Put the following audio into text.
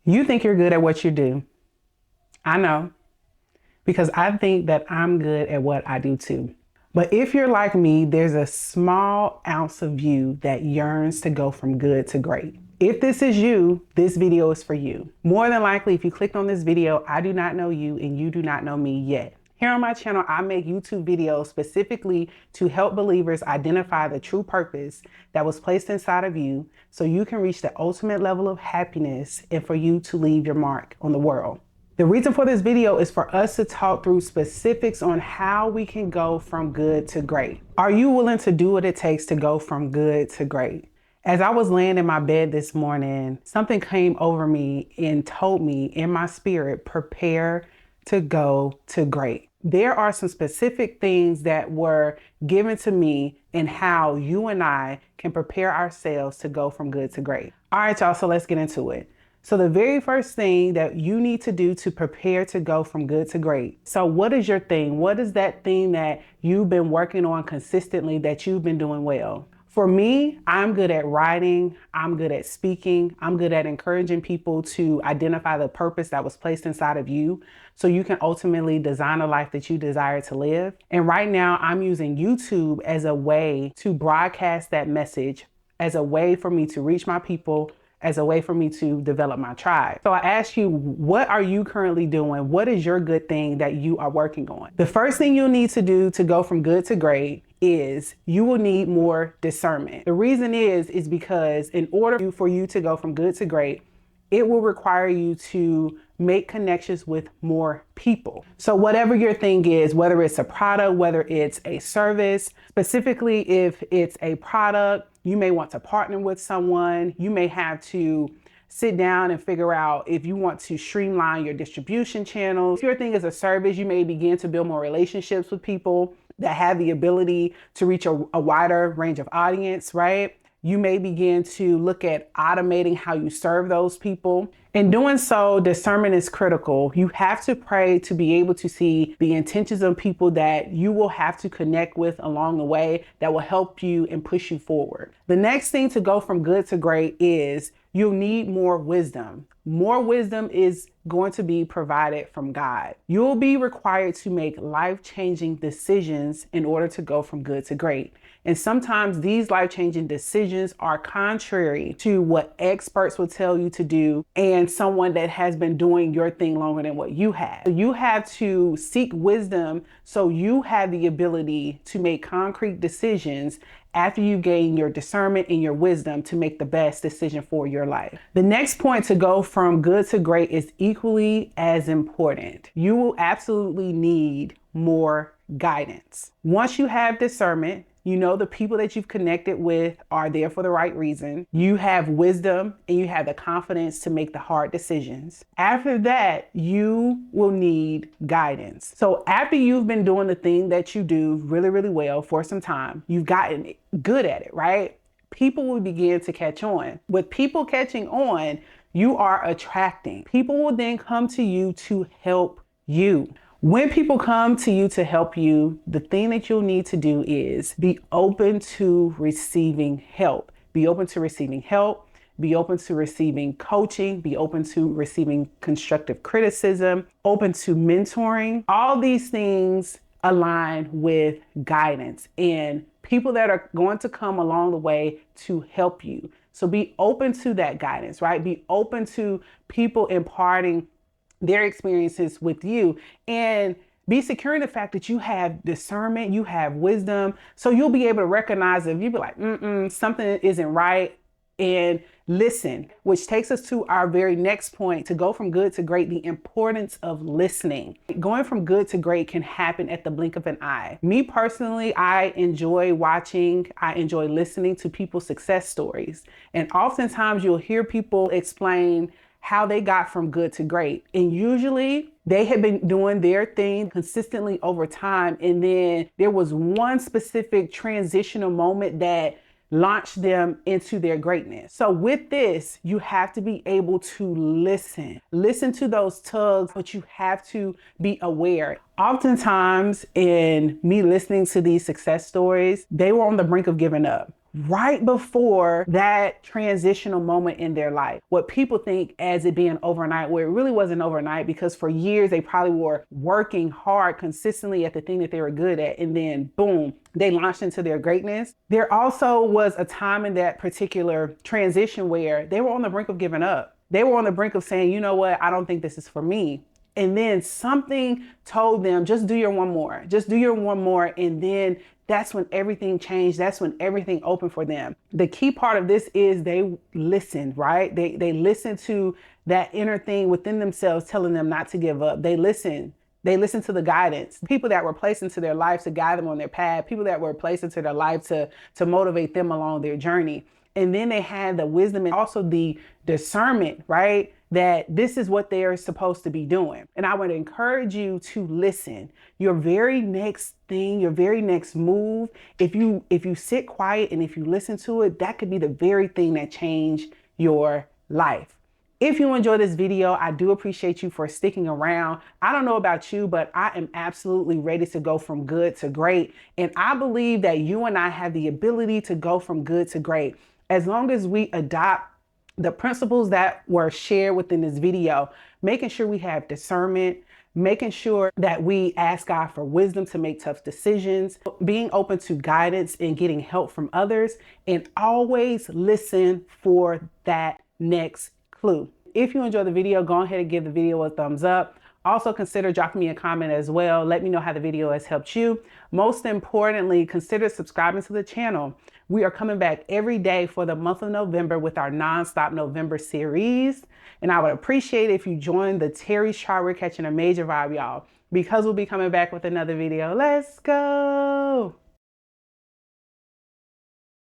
You think you're good at what you do. I know, because I think that I'm good at what I do too. But if you're like me, there's a small ounce of you that yearns to go from good to great. If this is you, this video is for you. More than likely, if you clicked on this video, I do not know you and you do not know me yet. Here on my channel, I make YouTube videos specifically to help believers identify the true purpose that was placed inside of you so you can reach the ultimate level of happiness and for you to leave your mark on the world. The reason for this video is for us to talk through specifics on how we can go from good to great. Are you willing to do what it takes to go from good to great? As I was laying in my bed this morning, something came over me and told me in my spirit, prepare to go to great. There are some specific things that were given to me and how you and I can prepare ourselves to go from good to great. All right, y'all, so let's get into it. So the very first thing that you need to do to prepare to go from good to great. So what is your thing? What is that thing that you've been working on consistently that you've been doing well? For me, I'm good at writing, I'm good at speaking, I'm good at encouraging people to identify the purpose that was placed inside of you so you can ultimately design a life that you desire to live. And right now I'm using YouTube as a way to broadcast that message, as a way for me to reach my people, as a way for me to develop my tribe. So I ask you, what are you currently doing? What is your good thing that you are working on? The first thing you'll need to do to go from good to great is you will need more discernment. The reason is because in order for you to go from good to great, it will require you to make connections with more people. So whatever your thing is, whether it's a product, whether it's a service, specifically if it's a product, you may want to partner with someone. You may have to sit down and figure out if you want to streamline your distribution channels. If your thing is a service, you may begin to build more relationships with people that have the ability to reach a wider range of audience, right? You may begin to look at automating how you serve those people. In doing so, discernment is critical. You have to pray to be able to see the intentions of people that you will have to connect with along the way that will help you and push you forward. The next thing to go from good to great is you'll need more wisdom. More wisdom is going to be provided from God. You'll be required to make life-changing decisions in order to go from good to great. And sometimes these life-changing decisions are contrary to what experts will tell you to do and someone that has been doing your thing longer than what you have. So you have to seek wisdom so you have the ability to make concrete decisions after you gain your discernment and your wisdom to make the best decision for your life. The next point to go from good to great is equally as important. You will absolutely need more guidance. Once you have discernment, you know the people that you've connected with are there for the right reason. You have wisdom and you have the confidence to make the hard decisions. After that, you will need guidance. So after you've been doing the thing that you do really, really well for some time, you've gotten good at it, right? People will begin to catch on. With people catching on, you are attracting. People will then come to you to help you. When people come to you to help you, the thing that you'll need to do is be open to receiving help. Be open to receiving help. Be open to receiving coaching. Be open to receiving constructive criticism. Open to mentoring. All these things align with guidance and people that are going to come along the way to help you. So be open to that guidance, right? Be open to people imparting their experiences with you and be secure in the fact that you have discernment, you have wisdom. So you'll be able to recognize if you be like, something isn't right, and listen, which takes us to our very next point to go from good to great, the importance of listening. Going from good to great can happen at the blink of an eye. Me personally, I enjoy listening to people's success stories. And oftentimes you'll hear people explain how they got from good to great. And usually they had been doing their thing consistently over time. And then there was one specific transitional moment that launched them into their greatness. So with this, you have to be able to listen to those tugs, but you have to be aware. Oftentimes in me listening to these success stories, they were on the brink of giving up. right before that transitional moment in their life. What people think as it being overnight, where it really wasn't overnight, because for years they probably were working hard consistently at the thing that they were good at, and then boom, they launched into their greatness. There also was a time in that particular transition where they were on the brink of giving up. They were on the brink of saying, you know what, I don't think this is for me. And then something told them, just do your one more, just do your one more. And then that's when everything changed. That's when everything opened for them. The key part of this is they listened, right? They listened to that inner thing within themselves telling them not to give up. They listened. They listened to the guidance, people that were placed into their life to guide them on their path, people that were placed into their life to motivate them along their journey. And then they had the wisdom and also the discernment, right? That this is what they're supposed to be doing. And I would encourage you to listen. Your very next thing, your very next move, if you sit quiet and if you listen to it, that could be the very thing that changed your life. If you enjoy this video, I do appreciate you for sticking around. I don't know about you, but I am absolutely ready to go from good to great. And I believe that you and I have the ability to go from good to great as long as we adopt the principles that were shared within this video, making sure we have discernment, making sure that we ask God for wisdom to make tough decisions, being open to guidance and getting help from others, and always listen for that next clue. If you enjoyed the video, go ahead and give the video a thumbs up. Also consider dropping me a comment as well. Let me know how the video has helped you. Most importantly, consider subscribing to the channel. We are coming back every day for the month of November with our Nonstop November series. And I would appreciate it if you join the Terry's Chart. We're catching a major vibe, y'all, because we'll be coming back with another video. Let's go.